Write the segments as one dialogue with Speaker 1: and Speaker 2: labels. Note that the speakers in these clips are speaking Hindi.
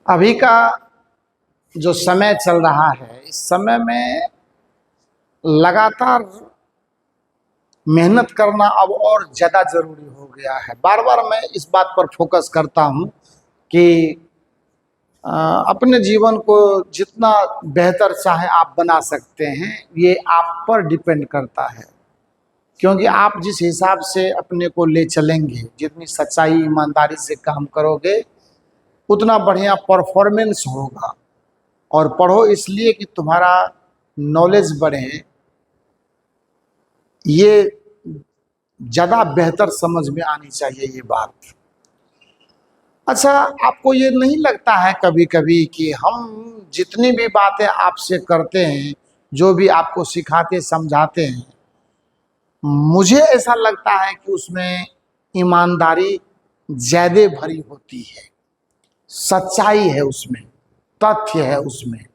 Speaker 1: अभी का जो समय चल रहा है, इस समय में लगातार मेहनत करना अब और ज़्यादा ज़रूरी हो गया है। बार बार मैं इस बात पर फोकस करता हूँ कि अपने जीवन को जितना बेहतर चाहे आप बना सकते हैं, ये आप पर डिपेंड करता है। क्योंकि आप जिस हिसाब से अपने को ले चलेंगे, जितनी सच्चाई ईमानदारी से काम करोगे, उतना बढ़िया परफॉर्मेंस होगा। और पढ़ो इसलिए कि तुम्हारा नॉलेज बढ़े, ये ज़्यादा बेहतर समझ में आनी चाहिए ये बात। अच्छा, आपको ये नहीं लगता है कभी कभी कि हम जितनी भी बातें आपसे करते हैं, जो भी आपको सिखाते समझाते हैं, मुझे ऐसा लगता है कि उसमें ईमानदारी ज़्यादा भरी होती है, सच्चाई है उसमें, तथ्य है उसमें।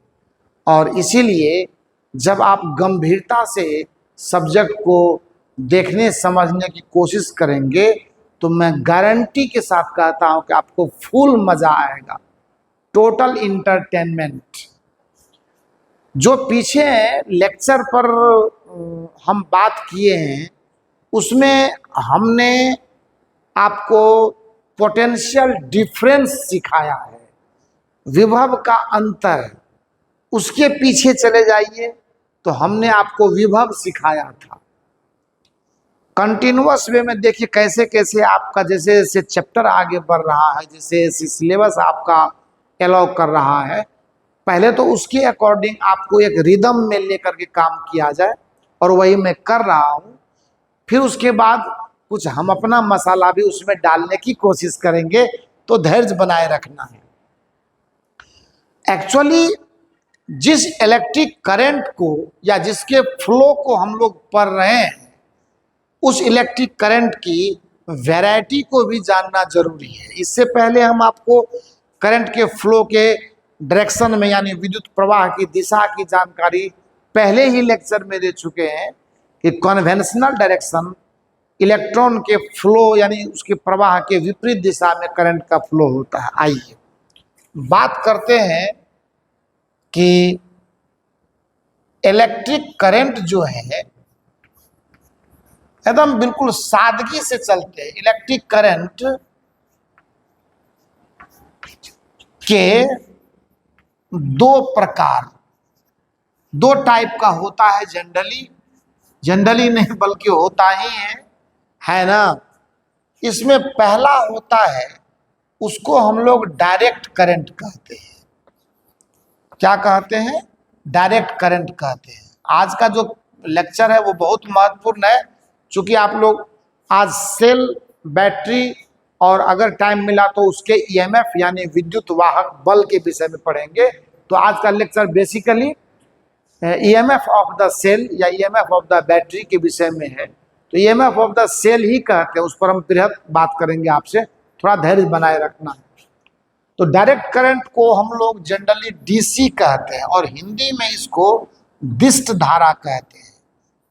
Speaker 1: और इसीलिए जब आप गंभीरता से सब्जेक्ट को देखने समझने की कोशिश करेंगे, तो मैं गारंटी के साथ कहता हूं कि आपको फुल मजा आएगा, टोटल इंटरटेनमेंट। जो पीछे लेक्चर पर हम बात किए हैं, उसमें हमने आपको पोटेंशियल डिफरेंस सिखाया है, विभव का अंतर। उसके पीछे चले जाइए तो हमने आपको विभव सिखाया था। कंटिन्यूअस वे में देखिए कैसे कैसे आपका जैसे जैसे चैप्टर आगे बढ़ रहा है, जैसे जैसे सिलेबस आपका अलाउ कर रहा है, पहले तो उसके अकॉर्डिंग आपको एक रिदम में लेकर के काम किया जाए, और वही मैं कर रहा हूँ। फिर उसके बाद कुछ हम अपना मसाला भी उसमें डालने की कोशिश करेंगे, तो धैर्य बनाए रखना है। एक्चुअली जिस इलेक्ट्रिक करंट को या जिसके फ्लो को हम लोग पढ़ रहे हैं, उस इलेक्ट्रिक करंट की वैरायटी को भी जानना जरूरी है। इससे पहले हम आपको करंट के फ्लो के डायरेक्शन में यानी विद्युत प्रवाह की दिशा की जानकारी पहले ही लेक्चर में दे चुके हैं कि कन्वेंशनल डायरेक्शन इलेक्ट्रॉन के फ्लो यानी उसके प्रवाह के विपरीत दिशा में करंट का फ्लो होता है। आइए बात करते हैं कि इलेक्ट्रिक करंट जो है, एकदम बिल्कुल सादगी से चलते हैं। इलेक्ट्रिक करंट के दो टाइप का होता है। जनरली नहीं बल्कि होता ही है ना। इसमें पहला होता है, उसको हम लोग डायरेक्ट करंट कहते हैं। क्या कहते हैं? डायरेक्ट करंट कहते हैं। आज का जो लेक्चर है वो बहुत महत्वपूर्ण है, चूंकि आप लोग आज सेल, बैटरी और अगर टाइम मिला तो उसके ईएमएफ यानी विद्युत वाहक बल के विषय में पढ़ेंगे। तो आज का lecture basically EMF of the cell या ईएमएफ ऑफ द बैटरी के विषय में है। तो ईएमएफ ऑफ द सेल ही कहते हैं, उस पर हम बृहद बात करेंगे आपसे, थोड़ा धैर्य बनाए रखना है। तो डायरेक्ट करंट को हम लोग जनरली डीसी कहते हैं, और हिंदी में इसको दिष्ट धारा कहते हैं।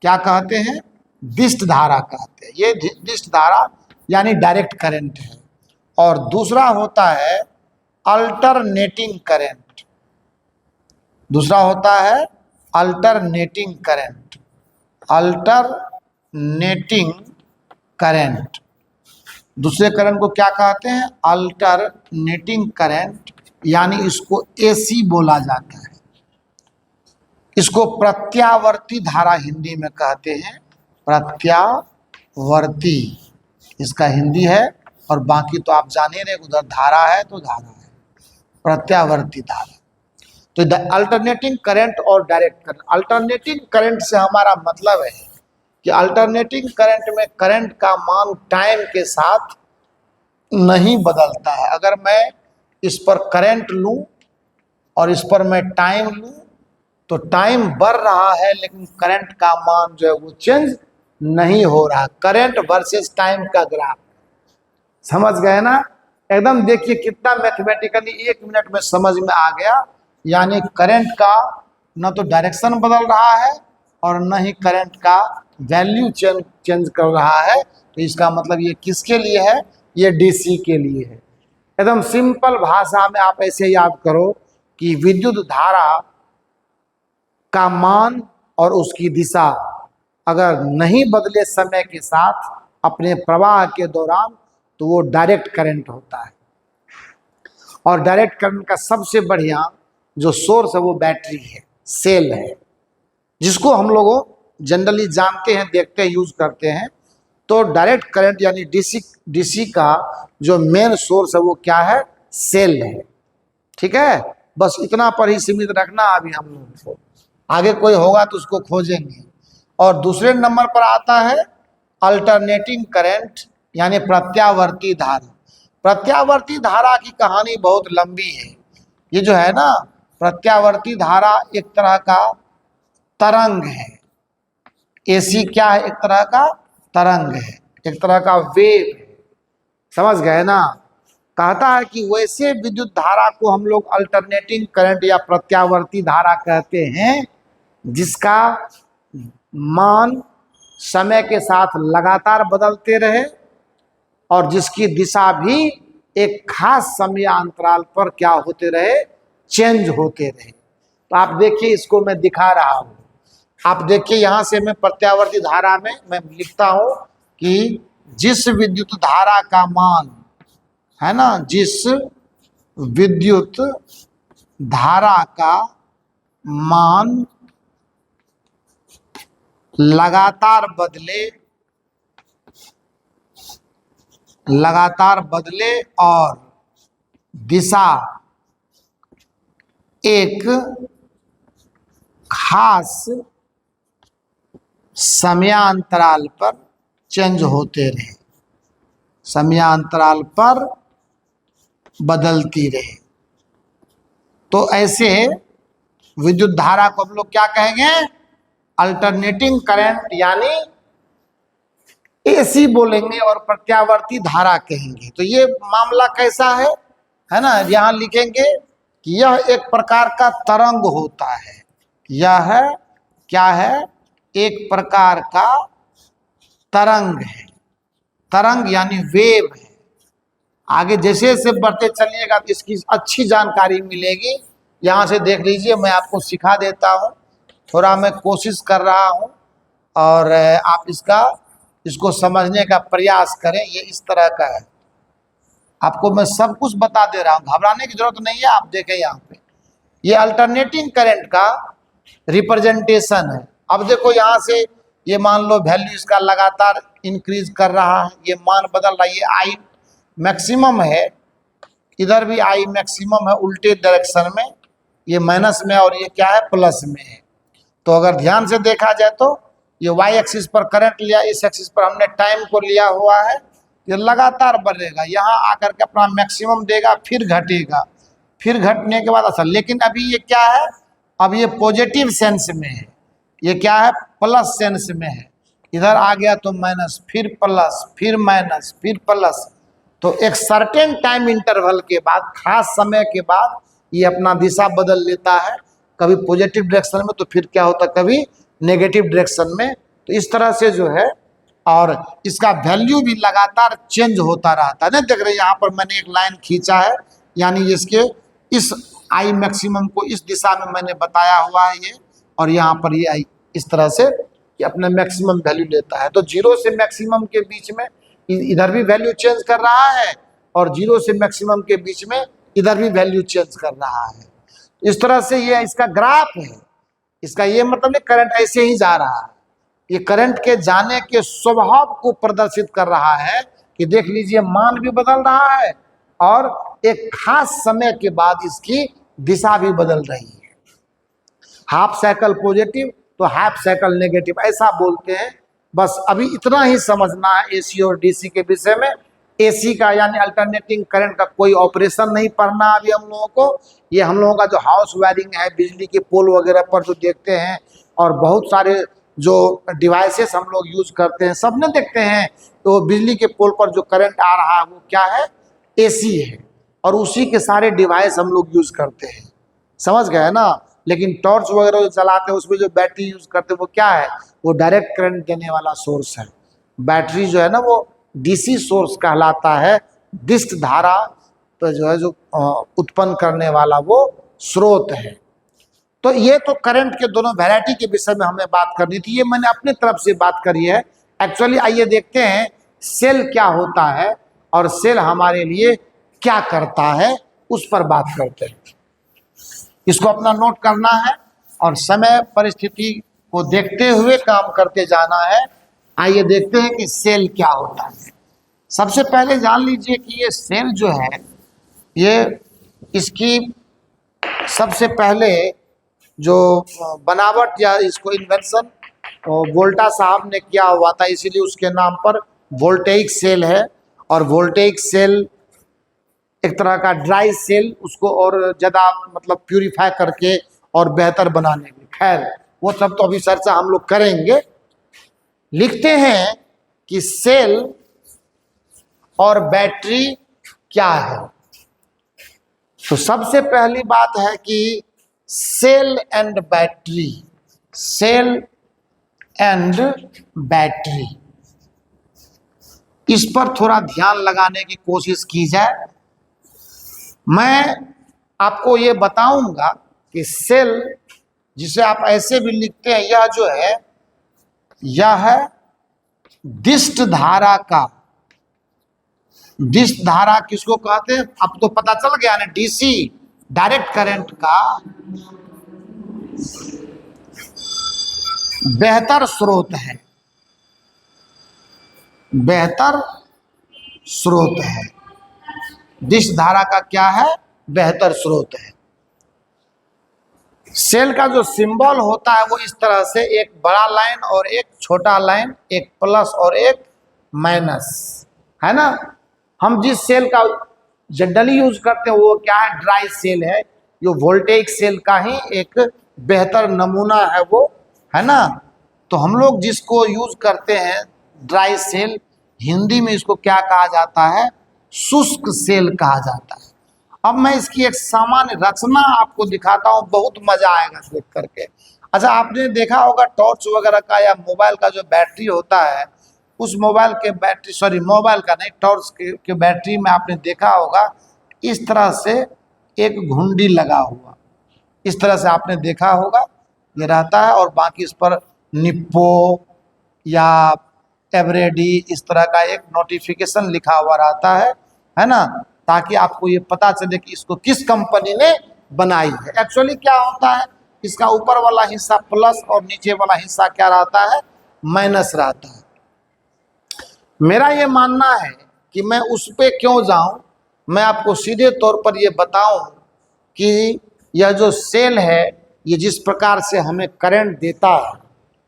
Speaker 1: क्या कहते हैं? दिष्ट धारा कहते हैं। ये दिष्ट धारा यानी डायरेक्ट करंट है। और दूसरा होता है अल्टरनेटिंग करंट। दूसरा होता है अल्टरनेटिंग करंट। अल्टरनेटिंग करंट, दूसरे करंट को क्या कहते हैं? अल्टरनेटिंग करंट, यानी इसको एसी बोला जाता है। इसको प्रत्यावर्ती धारा हिंदी में कहते हैं। प्रत्यावर्ती इसका हिंदी है, और बाकी तो आप जान ही रहे, उधर धारा है तो धारा है, प्रत्यावर्ती धारा। तो अल्टरनेटिंग करंट और डायरेक्ट करंट। अल्टरनेटिंग करंट से हमारा मतलब है कि अल्टरनेटिंग करंट में करंट का मान टाइम के साथ नहीं बदलता है। अगर मैं इस पर करंट लूं और इस पर मैं टाइम लूं, तो टाइम बढ़ रहा है लेकिन करंट का मान जो है वो चेंज नहीं हो रहा। करंट वर्सेस टाइम का ग्राफ, समझ गए ना? एकदम देखिए कितना मैथमेटिकली 1 मिनट में समझ में आ गया। यानी करंट का न तो डायरेक्शन बदल रहा है और न ही करंट का वैल्यू चेंज कर रहा है। तो इसका मतलब ये किसके लिए है? ये डीसी के लिए है। एकदम सिंपल भाषा में आप ऐसे याद करो कि विद्युत धारा का मान और उसकी दिशा अगर नहीं बदले समय के साथ अपने प्रवाह के दौरान, तो वो डायरेक्ट करंट होता है। और डायरेक्ट करंट का सबसे बढ़िया जो सोर्स है वो बैटरी है, सेल है, जिसको हम लोगों जनरली जानते हैं, देखते हैं, यूज करते हैं। तो डायरेक्ट करंट यानी डीसी का जो मेन सोर्स है वो क्या है? सेल है। ठीक है, बस इतना पर ही सीमित रखना अभी हम लोगों को, आगे कोई होगा तो उसको खोजेंगे। और दूसरे नंबर पर आता है अल्टरनेटिंग करंट यानी प्रत्यावर्ती धारा। प्रत्यावर्ती धारा की कहानी बहुत लंबी है। ये जो है ना, प्रत्यावर्ती धारा एक तरह का तरंग है। एसी क्या है? एक तरह का तरंग है, एक तरह का वेव है। समझ गए ना? कहता है कि वैसे विद्युत धारा को हम लोग अल्टरनेटिंग करंट या प्रत्यावर्ती धारा कहते हैं, जिसका मान समय के साथ लगातार बदलते रहे और जिसकी दिशा भी एक खास समय अंतराल पर क्या होते रहे? चेंज होते रहे। तो आप देखिए, इसको मैं दिखा रहा हूं। आप देखिए, यहां से मैं प्रत्यावर्ती धारा में मैं लिखता हूं कि जिस विद्युत धारा का मान है ना, जिस विद्युत धारा का मान लगातार बदले और दिशा एक खास समयांतराल पर चेंज होते रहे, समयांतराल पर बदलती रहे, तो ऐसे विद्युत धारा को हम लोग क्या कहेंगे? अल्टरनेटिंग करंट यानी एसी बोलेंगे और प्रत्यावर्ती धारा कहेंगे। तो ये मामला कैसा है ना, यहां लिखेंगे कि यह एक प्रकार का तरंग होता है। यह क्या है? एक प्रकार का तरंग है। तरंग यानी वेव है। आगे जैसे जैसे बढ़ते चलिएगा तो इसकी अच्छी जानकारी मिलेगी। यहाँ से देख लीजिए, मैं आपको सिखा देता हूँ, थोड़ा मैं कोशिश कर रहा हूँ और आप इसको समझने का प्रयास करें। ये इस तरह का है, आपको मैं सब कुछ बता दे रहा हूँ, घबराने की जरूरत नहीं है। आप देखें यहाँ पे, ये अल्टरनेटिंग करंट का रिप्रेजेंटेशन है। अब देखो यहाँ से, ये मान लो वैल्यू इसका लगातार इंक्रीज कर रहा है, ये मान बदल रहा है, ये आई मैक्सिमम है, इधर भी आई मैक्सिमम है उल्टे डायरेक्शन में, ये माइनस में और ये क्या है? प्लस में है। तो अगर ध्यान से देखा जाए तो ये वाई एक्सिस पर करंट लिया, इस एक्सिस पर हमने टाइम को लिया हुआ है। ये लगातार बढ़ेगा, यहाँ आकर के अपना मैक्सिमम देगा, फिर घटेगा, फिर घटने के बाद असर। लेकिन अभी ये क्या है? अब ये पॉजिटिव सेंस में है, ये क्या है? प्लस सेंस में है। इधर आ गया तो माइनस, फिर प्लस, फिर माइनस, फिर प्लस। तो एक सर्टेन टाइम इंटरवल के बाद, खास समय के बाद ये अपना दिशा बदल लेता है, कभी पॉजिटिव डायरेक्शन में तो फिर क्या होता है? कभी नेगेटिव डायरेक्शन में। तो इस तरह से जो है, और इसका वैल्यू भी लगातार चेंज होता रहता है ना। देख रहे हैं यहाँ पर मैंने एक लाइन खींचा है, यानी इसके इस आई मैक्सिमम को इस दिशा में मैंने बताया हुआ है ये, और यहाँ पर ये आई इस तरह से कि अपना मैक्सिमम वैल्यू लेता है। तो जीरो से मैक्सिमम के बीच में इधर भी वैल्यू चेंज कर रहा है, और जीरो से मैक्सिमम के बीच में इधर भी वैल्यू चेंज कर रहा है। इस तरह से ये इसका ग्राफ है। इसका ये मतलब नहीं करंट ऐसे ही जा रहा है, ये करंट के जाने के स्वभाव को प्रदर्शित कर रहा है कि देख लीजिए, मान भी बदल रहा है और एक खास समय के बाद इसकी दिशा भी बदल रही है। हाफ साइकिल पॉजिटिव तो हाफ साइकिल नेगेटिव, ऐसा बोलते हैं। बस अभी इतना ही समझना है एसी और डीसी के विषय में। एसी का यानी अल्टरनेटिंग करंट का कोई ऑपरेशन नहीं पढ़ना अभी हम लोगों को। ये हम लोगों का जो हाउस वायरिंग है, बिजली के पोल वगैरह पर जो देखते हैं, और बहुत सारे जो डिवाइसेस हम लोग यूज करते हैं, सब ने देखते हैं, तो बिजली के पोल पर जो करंट आ रहा है वो क्या है? एसी है, और उसी के सारे डिवाइस हम लोग यूज करते हैं। समझ गए ना? लेकिन टॉर्च वगैरह जो चलाते हैं उसमें जो बैटरी यूज करते हैं वो क्या है? वो डायरेक्ट करंट देने वाला सोर्स है। बैटरी जो है ना, वो डीसी सोर्स कहलाता है। डिस्क धारा जो है जो उत्पन्न करने वाला वो स्रोत है। तो ये तो करंट के दोनों वैरायटी के विषय में हमें बात करनी थी, ये मैंने अपनी तरफ से बात करी है। एक्चुअली आइए देखते हैं सेल क्या होता है और सेल हमारे लिए क्या करता है, उस पर बात करते हैं। इसको अपना नोट करना है और समय परिस्थिति को देखते हुए काम करते जाना है। आइए देखते हैं कि सेल क्या होता है। सबसे पहले जान लीजिए कि ये सेल जो है, ये इसकी सबसे पहले जो बनावट या इसको इन्वेंशन वोल्टा साहब ने किया हुआ था, इसीलिए उसके नाम पर वोल्टेइक सेल है। और वोल्टेइक सेल एक तरह का ड्राई सेल, उसको और ज़्यादा मतलब प्यूरिफाई करके और बेहतर बनाने में, खैर वो सब तो अभी चर्चा हम लोग करेंगे। लिखते हैं कि सेल और बैटरी क्या है। तो सबसे पहली बात है कि cell and battery, cell and battery, इस पर थोड़ा ध्यान लगाने की कोशिश की जाए। मैं आपको ये बताऊंगा कि सेल, जिसे आप ऐसे भी लिखते हैं, यह जो है यह है दिष्ट धारा का, दिष्ट धारा किसको कहते हैं अब तो पता चल गया ना, डीसी डायरेक्ट करंट का बेहतर स्रोत है, बेहतर स्रोत है। दिष्ट धारा का क्या है, बेहतर स्रोत है। सेल का जो सिंबल होता है वो इस तरह से, एक बड़ा लाइन और एक छोटा लाइन, एक प्लस और एक माइनस, है ना। हम जिस सेल का जनरली यूज करते हैं वो क्या है, ड्राई सेल है, जो वोल्टेइक सेल का ही एक बेहतर नमूना है वो, है ना। तो हम लोग जिसको यूज करते हैं ड्राई सेल, हिंदी में इसको क्या कहा जाता है, शुष्क सेल कहा जाता है। अब मैं इसकी एक सामान्य रचना आपको दिखाता हूं, बहुत मजा आएगा देख करके। अच्छा, आपने देखा होगा टॉर्च वगैरह का या मोबाइल का जो बैटरी होता है, उस मोबाइल के बैटरी, सॉरी मोबाइल का नहीं, टॉर्च के बैटरी में आपने देखा होगा इस तरह से एक घुंडी लगा हुआ, इस तरह से आपने देखा होगा ये रहता है, और बाकी इस पर निप्पो या एवरेडी इस तरह का एक नोटिफिकेशन लिखा हुआ रहता है ना, ताकि आपको ये पता चले कि इसको किस कंपनी ने बनाई है। एक्चुअली क्या होता है, इसका ऊपर वाला हिस्सा प्लस और नीचे वाला हिस्सा क्या रहता है, माइनस रहता है। मेरा ये मानना है कि मैं उस पे क्यों जाऊं, मैं आपको सीधे तौर पर ये बताऊं कि यह जो सेल है ये जिस प्रकार से हमें करंट देता है,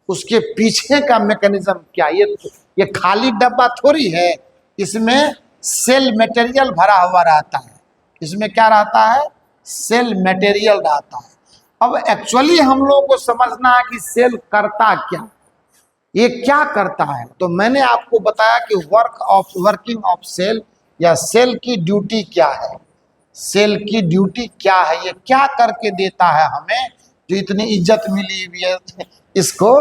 Speaker 1: उसके पीछे का मैकेनिज्म क्या, ये खाली डब्बा थोड़ी है, इसमें सेल मटेरियल भरा हुआ रहता है। इसमें क्या रहता है, सेल मटेरियल रहता है। अब एक्चुअली हम लोगों को समझना है कि सेल करता क्या, ये क्या करता है। तो मैंने आपको बताया कि वर्किंग ऑफ सेल, या सेल की ड्यूटी क्या है, सेल की ड्यूटी क्या है, ये क्या करके देता है हमें, जो इतनी इज्जत मिली हुई है इसको,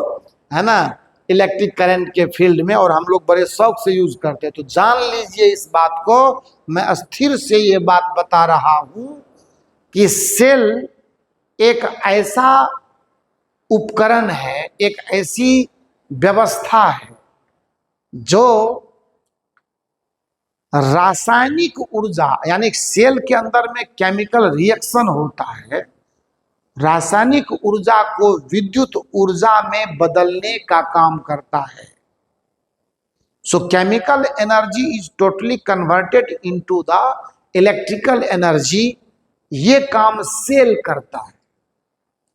Speaker 1: है ना, इलेक्ट्रिक करंट के फील्ड में, और हम लोग बड़े शौक से यूज करते हैं। तो जान लीजिए इस बात को, मैं स्थिर से ये बात बता रहा हूं कि सेल एक ऐसा उपकरण है, एक ऐसी व्यवस्था है जो रासायनिक ऊर्जा, यानी सेल के अंदर में केमिकल रिएक्शन होता है, रासायनिक ऊर्जा को विद्युत ऊर्जा में बदलने का काम करता है। सो chemical energy is totally converted into the electrical energy, ये काम सेल करता है।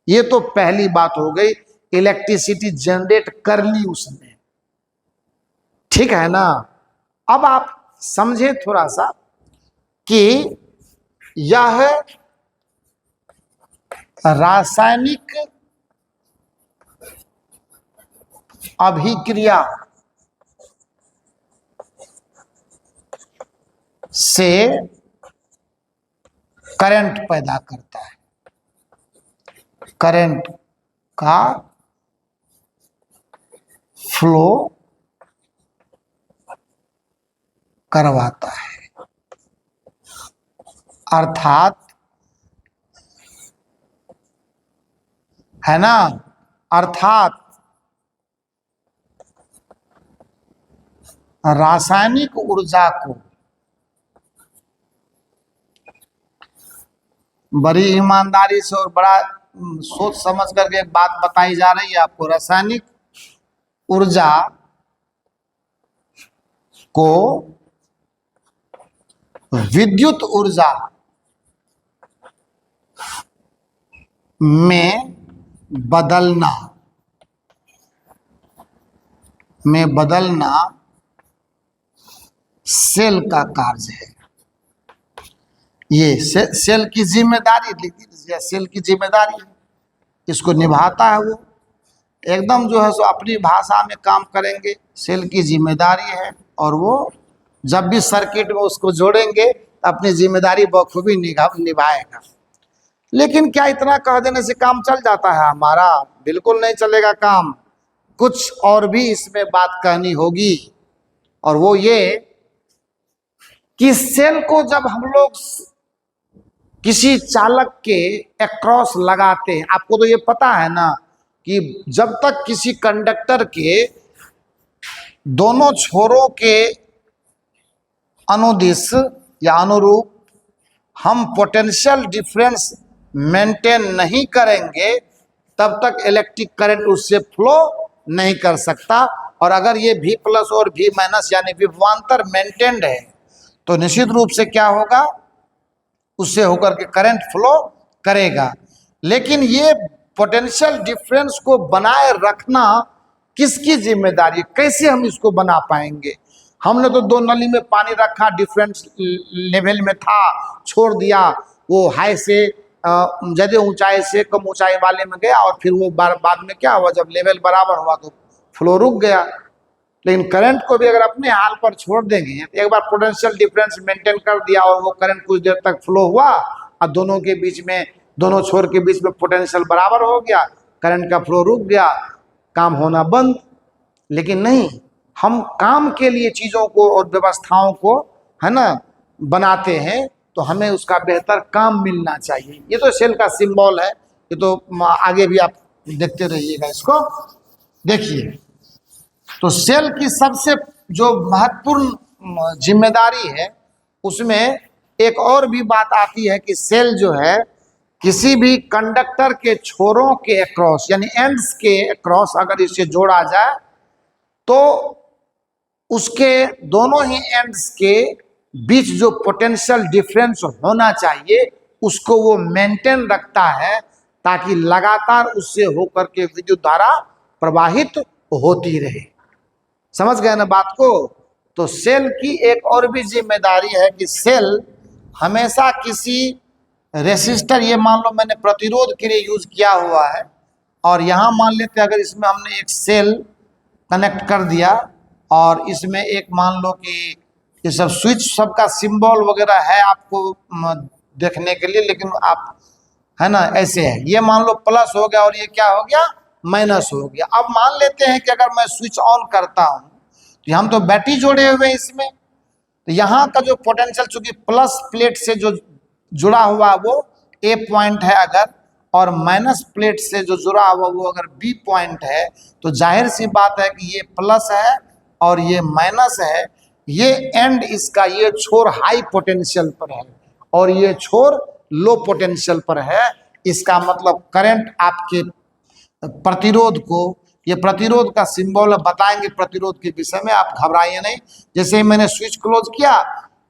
Speaker 1: ये तो पहली बात हो गई, इलेक्ट्रिसिटी जनरेट कर ली उसने, ठीक है ना। अब आप समझे थोड़ा सा कि यह रासायनिक अभिक्रिया से करंट पैदा करता है, करंट का फ्लो करवाता है। अर्थात, है ना, अर्थात रासायनिक ऊर्जा को बड़ी ईमानदारी से और बड़ा सोच समझ करके एक बात बताई जा रही है आपको। रासायनिक ऊर्जा को विद्युत ऊर्जा में बदलना सेल का कार्य है। ये सेल की जिम्मेदारी, सेल की जिम्मेदारी है, इसको निभाता है वो। एकदम जो है सो अपनी भाषा में काम करेंगे, सेल की जिम्मेदारी है। और वो जब भी सर्किट में उसको जोड़ेंगे तो अपनी जिम्मेदारी बखूबी निभाएगा। लेकिन क्या इतना कह देने से काम चल जाता है हमारा? बिल्कुल नहीं चलेगा काम। कुछ और भी इसमें बात कहनी होगी, और वो ये कि सेल को जब हम लोग किसी चालक के अक्रॉस लगाते हैं, आपको तो ये पता है ना कि जब तक किसी कंडक्टर के दोनों छोरों के अनुदिश या अनुरूप हम पोटेंशियल डिफरेंस मेंटेन नहीं करेंगे, तब तक इलेक्ट्रिक करंट उससे फ्लो नहीं कर सकता। और अगर ये V प्लस और V माइनस यानी विभवांतर मेंटेन्ड है तो निश्चित रूप से क्या होगा, उससे होकर के करंट फ्लो करेगा। लेकिन ये पोटेंशियल डिफरेंस को बनाए रखना किसकी जिम्मेदारी है? कैसे हम इसको बना पाएंगे? हमने तो दो नली में पानी रखा, डिफरेंट लेवल में था, छोड़ दिया, वो हाई से ज़्यादा ऊंचाई से कम ऊंचाई वाले में गया, और फिर वो बाद में क्या हुआ, जब लेवल बराबर हुआ तो फ्लो रुक गया। लेकिन करंट को भी अगर अपने हाल पर छोड़ देंगे, एक बार पोटेंशियल डिफरेंस मेंटेन कर दिया और वो करंट कुछ देर तक फ्लो हुआ और दोनों के बीच में, दोनों छोर के बीच में पोटेंशियल बराबर हो गया, करंट का फ्लो रुक गया, काम होना बंद। लेकिन नहीं, हम काम के लिए चीज़ों को और व्यवस्थाओं को, है ना, बनाते हैं तो हमें उसका बेहतर काम मिलना चाहिए। ये तो सेल का सिंबल है, ये तो आगे भी आप देखते रहिएगा इसको। देखिए, तो सेल की सबसे जो महत्वपूर्ण जिम्मेदारी है उसमें एक और भी बात आती है कि सेल जो है किसी भी कंडक्टर के छोरों के अक्रॉस यानी एंड्स के अक्रॉस अगर इसे जोड़ा जाए तो उसके दोनों ही एंड्स के बीच जो पोटेंशियल डिफरेंस होना चाहिए उसको वो मेंटेन रखता है, ताकि लगातार उससे होकर के विद्युत धारा प्रवाहित होती रहे। समझ गए ना बात को? तो सेल की एक और भी जिम्मेदारी है कि सेल हमेशा किसी रेसिस्टर, ये मान लो मैंने प्रतिरोध के लिए यूज किया हुआ है, और यहाँ मान लेते हैं अगर इसमें हमने एक सेल कनेक्ट कर दिया और इसमें एक मान लो कि ये सब स्विच सबका सिंबल वगैरह है आपको देखने के लिए, लेकिन आप, है ना, ऐसे है, ये मान लो प्लस हो गया और ये क्या हो गया, माइनस हो गया। अब मान लेते हैं कि अगर मैं स्विच ऑन करता हूं तो हम तो बैटरी जोड़े हुए हैं इसमें, तो यहाँ का जो पोटेंशियल चूंकि प्लस प्लेट से जो जुड़ा हुआ वो A पॉइंट है अगर, और माइनस प्लेट से जो जुड़ा हुआ वो अगर B पॉइंट है, तो जाहिर सी बात है कि ये प्लस है और ये माइनस है। ये एंड इसका, ये छोर हाई पोटेंशियल पर है और ये छोर लो पोटेंशियल पर है। इसका मतलब करंट आपके प्रतिरोध को, ये प्रतिरोध का सिंबल है, बताएंगे प्रतिरोध के विषय में, आप घबराइए नहीं। जैसे ही मैंने स्विच क्लोज किया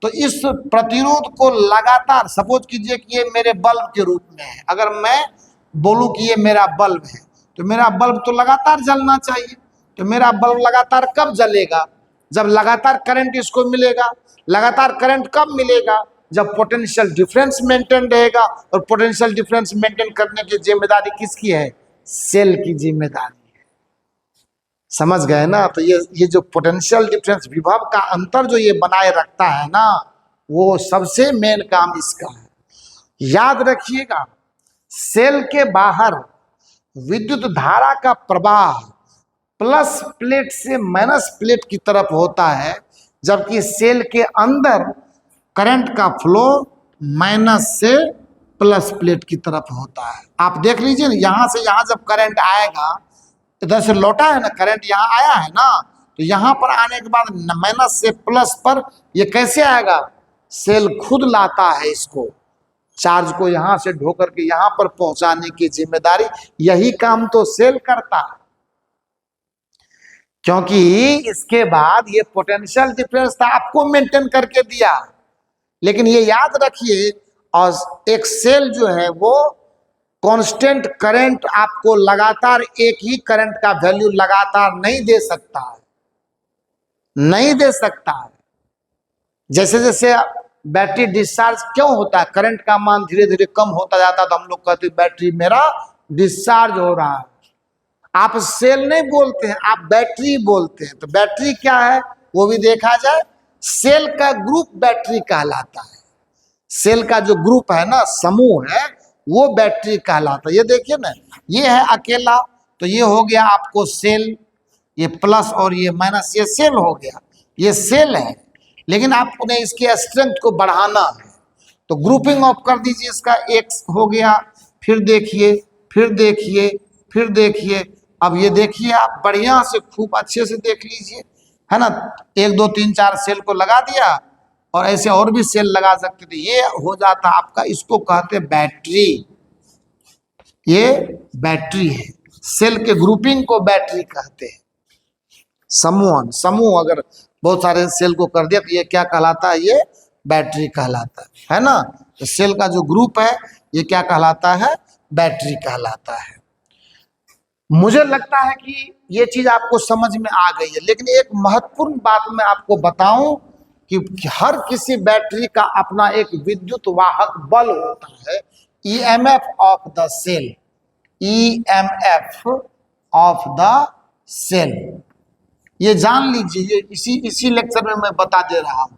Speaker 1: तो इस प्रतिरोध को लगातार, सपोज कीजिए कि ये मेरे बल्ब के रूप में है, अगर मैं बोलूं कि ये मेरा बल्ब है तो मेरा बल्ब तो लगातार जलना चाहिए। तो मेरा बल्ब लगातार कब जलेगा? जब लगातार करंट इसको मिलेगा। लगातार करंट कब मिलेगा? जब पोटेंशियल डिफरेंस मेंटेन रहेगा, और पोटेंशियल डिफरेंस मेंटेन करने की जिम्मेदारी किसकी है? सेल की जिम्मेदारी है। समझ गए ना? तो ये जो पोटेंशियल डिफरेंस, विभव का अंतर जो ये बनाए रखता है ना, वो सबसे मेन काम इसका है। याद रखिएगा, सेल के बाहर विद्युत धारा का प्रवाह प्लस प्लेट से माइनस प्लेट की तरफ होता है, जबकि सेल के अंदर करंट का फ्लो माइनस से प्लस प्लेट की तरफ होता है। आप देख लीजिए ना, यहां से यहां जब करंट आएगा, इधर से लौटा है ना करंट, यहां आया है ना, तो यहां पर आने के बाद माइनस से प्लस पर ये कैसे आएगा, सेल खुद लाता है इसको, चार्ज को यहां से ढो करके यहां पर पहुंचाने की जिम्मेदारी, यही काम तो सेल करता है। क्योंकि इसके बाद ये पोटेंशियल डिफरेंस था आपको मेंटेन करके दिया, लेकिन ये याद रखिए, और एक सेल जो है वो कांस्टेंट करंट आपको लगातार एक ही करंट का वैल्यू लगातार नहीं दे सकता है, नहीं दे सकता है। जैसे जैसे बैटरी डिस्चार्ज क्यों होता है, करंट का मान धीरे धीरे कम होता जाता है, तो हम लोग कहते हैं बैटरी मेरा डिस्चार्ज हो रहा है। आप सेल नहीं बोलते हैं, आप बैटरी बोलते हैं। तो बैटरी क्या है वो भी देखा जाए, सेल का ग्रुप बैटरी कहलाता है। सेल का जो ग्रुप है ना, समूह है, वो बैटरी कहलाता है। ये देखिए ना, ये है अकेला, तो ये हो गया आपको सेल, ये प्लस और ये माइनस, ये सेल हो गया, ये सेल है। लेकिन आपने इसके स्ट्रेंथ को बढ़ाना है, तो ग्रुपिंग ऑफ कर दीजिए, इसका एक हो गया, फिर देखिए, फिर देखिए, फिर देखिए। अब ये देखिए, आप बढ़िया से खूब अच्छे से देख लीजिए, है ना, 1 2 3 4 सेल को लगा दिया, और ऐसे और भी सेल लगा सकते थे, ये हो जाता आपका, इसको कहते बैटरी। ये बैटरी है, सेल के ग्रुपिंग को बैटरी कहते हैं। समूह, समूह अगर बहुत सारे सेल को कर दिया तो ये क्या कहलाता है, ये बैटरी कहलाता है ना। तो सेल का जो ग्रुप है ये क्या कहलाता है, बैटरी कहलाता है। मुझे लगता है कि ये चीज आपको समझ में आ गई है, लेकिन एक महत्वपूर्ण बात मैं आपको बताऊं कि हर किसी बैटरी का अपना एक विद्युत वाहक बल होता है, EMF of the cell, EMF of the cell. ये जान लीजिए, ये इसी लेक्चर में मैं बता दे रहा हूं,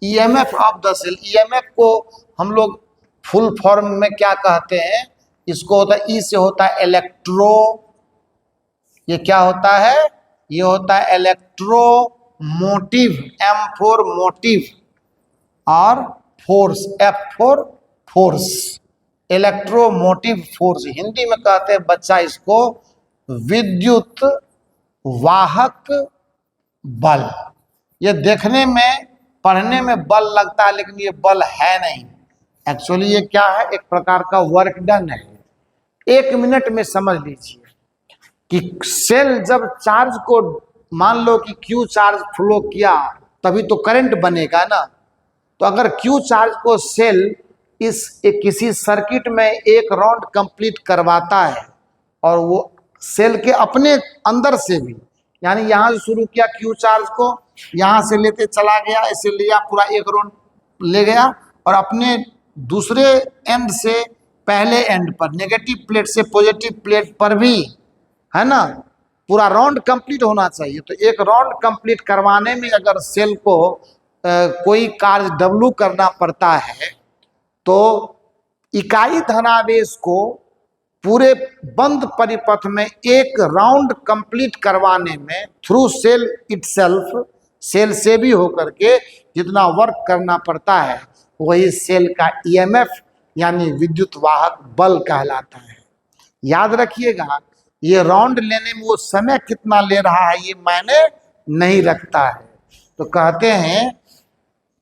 Speaker 1: EMF of the cell. EMF को हम लोग फुल फॉर्म में क्या कहते हैं, इसको होता है, ई से होता है इलेक्ट्रो, ये क्या होता है, ये होता है electromotive, M for motive, और force, F for force, electromotive force. Hindi में कहते हैं बच्चा इसको विद्युत वाहक बल। ये देखने में, पढ़ने में बल लगता है, लेकिन ये बल है नहीं। एक्चुअली ये क्या है, एक प्रकार का वर्क डन है। 1 मिनट में समझ लीजिए कि सेल जब चार्ज को, मान लो कि क्यू चार्ज फ्लो किया, तभी तो करंट बनेगा ना। तो अगर क्यू चार्ज को सेल किसी सर्किट में एक राउंड कंप्लीट करवाता है, और वो सेल के अपने अंदर से भी, यानी यहां से शुरू किया क्यू चार्ज को, यहां से लेते चला गया, ऐसे लिया, पूरा एक राउंड ले गया, और अपने दूसरे एंड से पहले एंड पर, नेगेटिव प्लेट से पॉजिटिव प्लेट पर भी, है ना, पूरा राउंड कंप्लीट होना चाहिए। तो एक राउंड कंप्लीट करवाने में अगर सेल को कोई कार्य डब्लू करना पड़ता है, तो इकाई धनावेश को पूरे बंद परिपथ में एक राउंड कंप्लीट करवाने में, थ्रू सेल इटसेल्फ, सेल से भी होकर के जितना वर्क करना पड़ता है, वही सेल का ईएमएफ यानी विद्युत वाहक बल कहलाता है। याद रखिएगा, ये राउंड लेने में वो समय कितना ले रहा है ये मायने नहीं रखता है। तो कहते हैं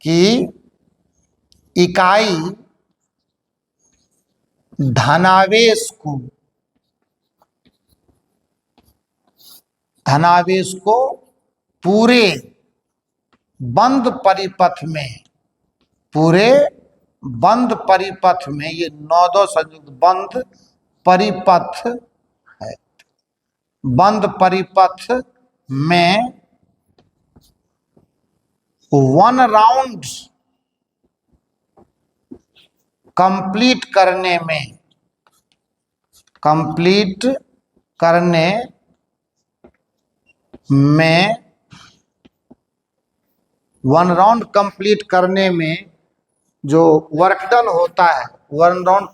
Speaker 1: कि इकाई धनावेश को पूरे बंद परिपथ में, पूरे बंद परिपथ में, ये 9 संयुक्त बंद परिपथ है, बंद परिपथ में 1 राउंड कंप्लीट करने में, कंप्लीट करने में, 1 राउंड कंप्लीट करने में जो वर्क डन होता है, 1 राउंड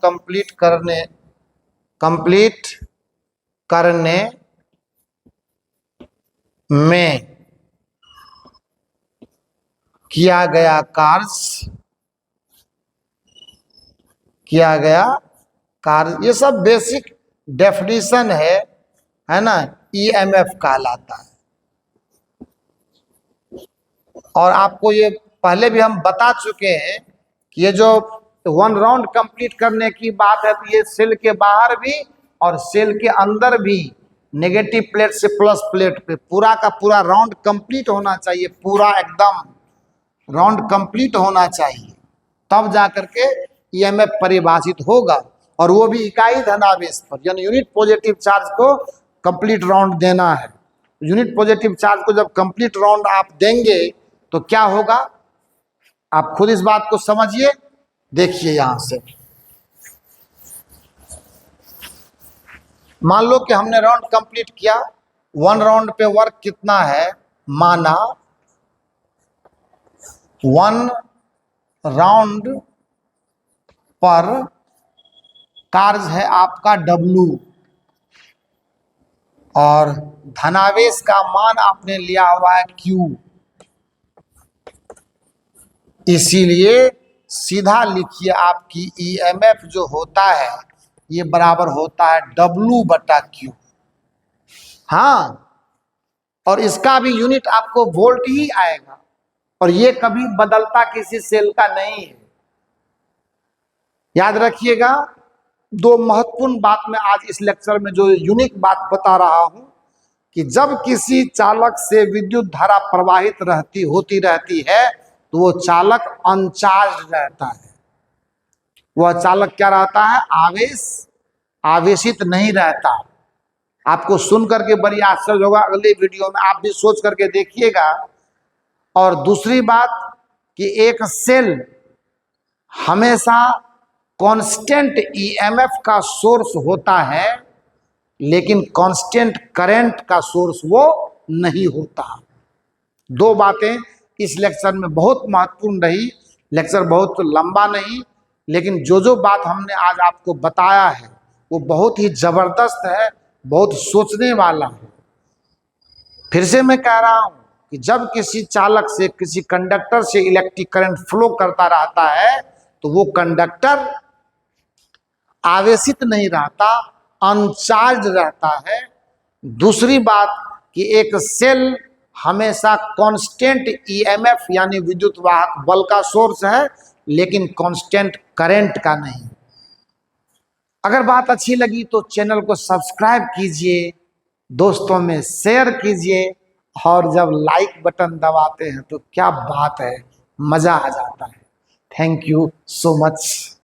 Speaker 1: कंप्लीट करने में किया गया कार्य किया गया कार्य। ये सब बेसिक डेफिनेशन है ना, ईएमएफ कहलाता है। और आपको ये पहले भी हम बता चुके हैं कि ये जो 1 राउंड कंप्लीट करने की बात है, तो ये सेल के बाहर भी और सेल के अंदर भी नेगेटिव प्लेट से प्लस प्लेट पे पूरा का पूरा राउंड कंप्लीट होना चाहिए, पूरा एकदम राउंड कंप्लीट होना चाहिए, तब जाकर के ईएमएफ परिभाषित होगा। और वो भी इकाई धनावेश पर, यानी यूनिट पॉजिटिव चार्ज को कंप्लीट राउंड देना है। यूनिट पॉजिटिव चार्ज को जब कंप्लीट राउंड आप देंगे तो क्या होगा, आप खुद इस बात को समझिए। देखिए यहां से मान लो कि हमने राउंड कंप्लीट किया, 1 राउंड पे वर्क कितना है, माना 1 राउंड पर कार्य है आपका W, और धनावेश का मान आपने लिया हुआ है Q। इसीलिए सीधा लिखिए आपकी ईएमएफ जो होता है ये बराबर होता है W/Q। हाँ, और इसका भी यूनिट आपको वोल्ट ही आएगा, और ये कभी बदलता किसी सेल का नहीं है। याद रखिएगा, 2 महत्वपूर्ण बात मैं आज इस लेक्चर में जो यूनिक बात बता रहा हूं कि जब किसी चालक से विद्युत धारा प्रवाहित होती रहती है तो वो चालक अनचार्ज रहता है। वह चालक क्या रहता है, आवेशित नहीं रहता। आपको सुन करके बड़ी आश्चर्य होगा, अगले वीडियो में आप भी सोच करके देखिएगा। और दूसरी बात कि एक सेल हमेशा कांस्टेंट ईएमएफ का सोर्स होता है, लेकिन कांस्टेंट करंट का सोर्स वो नहीं होता। 2 बातें इस लेक्चर में बहुत महत्वपूर्ण रही। लेक्चर बहुत लंबा नहीं, लेकिन जो बात हमने आज आपको बताया है वो बहुत ही जबरदस्त है, बहुत सोचने वाला है। फिर से मैं कह रहा हूं कि जब किसी चालक से, किसी कंडक्टर से इलेक्ट्रिक करंट फ्लो करता रहता है तो वो कंडक्टर आवेशित नहीं रहता, अनचार्ज रहता है। दूसरी बात कि एक सेल हमेशा कांस्टेंट ईएमएफ यानी विद्युत वाहक बल का सोर्स है, लेकिन कांस्टेंट करंट का नहीं। अगर बात अच्छी लगी तो चैनल को सब्सक्राइब कीजिए, दोस्तों में शेयर कीजिए, और जब लाइक बटन दबाते हैं तो क्या बात है, मजा आ जाता है। Thank you so much.